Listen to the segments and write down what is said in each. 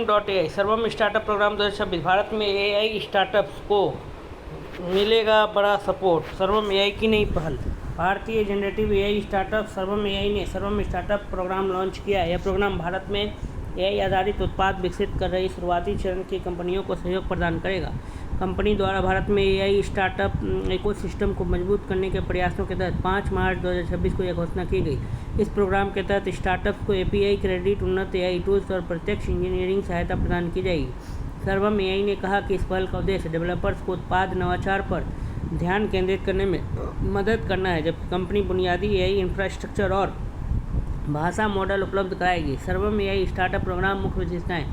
सर्वम.ai सर्वम startup programme 2026 Bharat में AI startups को मिलेगा बड़ा सपोर्ट। सर्वम एआई की नई पहल। भारतीय जनरेटिव एआई स्टार्टअप सर्वम एआई ने सर्वम स्टार्टअप प्रोग्राम लॉन्च किया। यह प्रोग्राम भारत में एआई आधारित उत्पाद विकसित कर रही शुरुआती चरण की कंपनियों को सहयोग प्रदान करेगा। कंपनी द्वारा भारत में एआई स्टार्टअप इकोसिस्टम को मजबूत करने के प्रयासों के तहत 5 मार्च 2026 को यह घोषणा की गई। इस प्रोग्राम के तहत स्टार्टअप्स को एपीआई क्रेडिट, उन्नत एआई टूल्स और प्रत्यक्ष इंजीनियरिंग सहायता प्रदान की जाएगी। सर्वम एआई ने कहा कि इस पहल का उद्देश्य डेवलपर्स को उत्पाद नवाचार पर ध्यान केंद्रित करने में मदद करना है, जबकि कंपनी बुनियादी एआई इंफ्रास्ट्रक्चर और भाषा मॉडल उपलब्ध कराएगी। सर्वम एआई स्टार्टअप प्रोग्राम मुख्य विशेषताएं।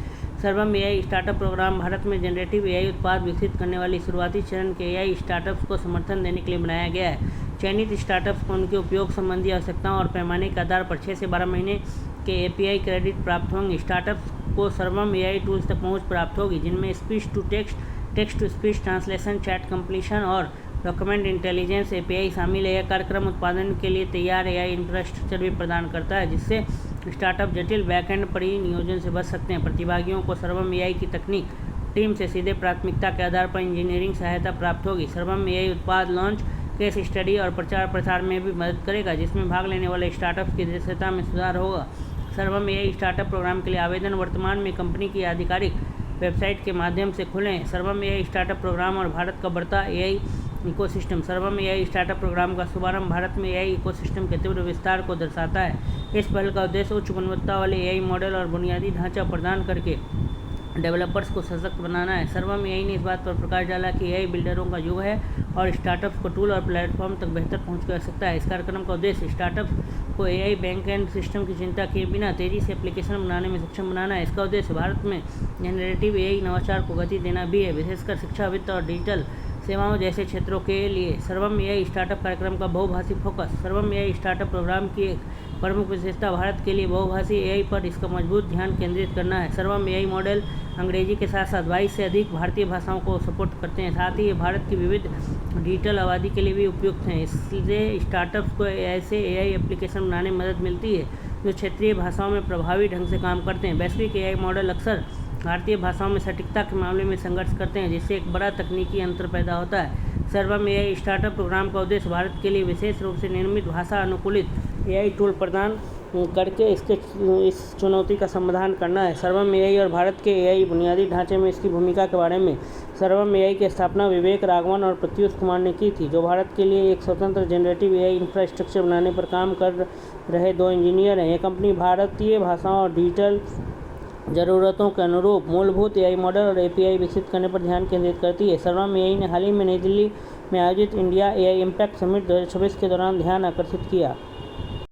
सर्वम एआई स्टार्टअप प्रोग्राम भारत में जनरेटिव एआई उत्पाद विकसित करने वाली शुरुआती चरण के एआई स्टार्टअप्स को समर्थन देने के लिए बनाया गया है। चयनित स्टार्टअप्स को उनके उपयोग संबंधी आवश्यकताओं और पैमाने के आधार पर 6 से 12 महीने के एपीआई क्रेडिट प्राप्त होंगे। स्टार्टअप्स को सर्वम एआई टूल्स तक पहुंच प्राप्त होगी, जिनमें speech to text, text to speech translation, chat completion और डॉक्यूमेंट इंटेलिजेंस एपीआई शामिल है। यह कार्यक्रम उत्पादन के लिए तैयार एआई इंफ्रास्ट्रक्चर भी प्रदान करता है, जिससे स्टार्टअप जटिल बैकएंड परिनियोजन से बच सकते हैं। प्रतिभागियों को सर्वम एआई की तकनीक टीम से सीधे प्राथमिकता के आधार पर इंजीनियरिंग सहायता प्राप्त होगी। सर्वम एआई उत्पाद लॉन्च, केस स्टडी और प्रचार प्रसार में भी मदद करेगा, जिसमें भाग लेने वाले स्टार्टअप्स की दृश्यता में सुधार होगा। सर्वम एआई स्टार्टअप प्रोग्राम के लिए आवेदन वर्तमान में कंपनी की आधिकारिक वेबसाइट के माध्यम से खुले हैं। सर्वम एआई स्टार्टअप प्रोग्राम और भारत का बढ़ता एआई इकोसिस्टम। सर्वम एआई स्टार्टअप प्रोग्राम का शुभारंभ भारत में एआई इकोसिस्टम के तीव्र विस्तार को दर्शाता है। इस पहल का उद्देश्य उच्च गुणवत्ता वाले एआई मॉडल और बुनियादी ढांचा प्रदान करके डेवलपर्स को सशक्त बनाना है। सर्वम एआई ने इस बात पर प्रकाश डाला कि एआई बिल्डरों का युग है और स्टार्टअप्स को टूल और प्लेटफॉर्म तक बेहतर पहुंच कर सकता है। इस कार्यक्रम का उद्देश्य स्टार्टअप्स को एआई बैंक एंड सिस्टम की चिंता किए बिना तेजी से एप्लीकेशन बनाने में सक्षम बनाना है। इसका उद्देश्य भारत में जनरेटिव एआई नवाचार को गति देना भी है, विशेषकर शिक्षा, वित्त और डिजिटल सेवाओं जैसे क्षेत्रों के लिए। सर्वम एआई स्टार्टअप कार्यक्रम का बहुभाषी फोकस। सर्वम एआई स्टार्टअप प्रोग्राम की एक प्रमुख विशेषता भारत के लिए बहुभाषी एआई पर इसका मजबूत ध्यान केंद्रित करना है। सर्वम एआई मॉडल अंग्रेजी के साथ साथ 22 से अधिक भारतीय भाषाओं को सपोर्ट करते हैं। साथ ही ये भारत की विविध डिजिटल आबादी के लिए भी उपयुक्त हैं। इसलिए स्टार्टअप्स को ऐसे एआई एप्लीकेशन बनाने में मदद मिलती है जो क्षेत्रीय भाषाओं में प्रभावी ढंग से काम करते हैं। वैश्विक एआई मॉडल अक्सर भारतीय भाषाओं में सटीकता के मामले में संघर्ष करते हैं, जिससे एक बड़ा तकनीकी अंतर पैदा होता है। सर्वम एआई स्टार्टअप प्रोग्राम का उद्देश्य भारत के लिए विशेष रूप से निर्मित भाषा अनुकूलित एआई टूल प्रदान करके इस चुनौती का समाधान करना है। सर्वम एआई और भारत के एआई बुनियादी ढांचे में इसकी भूमिका के बारे में सर्वम एआई की स्थापना विवेक राघवन और प्रत्युष कुमार ने की थी, जो भारत के लिए एक स्वतंत्र जनरेटिव एआई इंफ्रास्ट्रक्चर बनाने पर काम कर रहे 2 इंजीनियर हैं। यह कंपनी भारतीय भाषाओं और डिजिटल ज़रूरतों के अनुरूप मूलभूत एआई मॉडल और एपीआई विकसित करने पर ध्यान केंद्रित करती है। सर्वम एआई ने हाल ही में नई दिल्ली में आयोजित इंडिया एआई इम्पैक्ट समिट 2026 के दौरान ध्यान आकर्षित किया।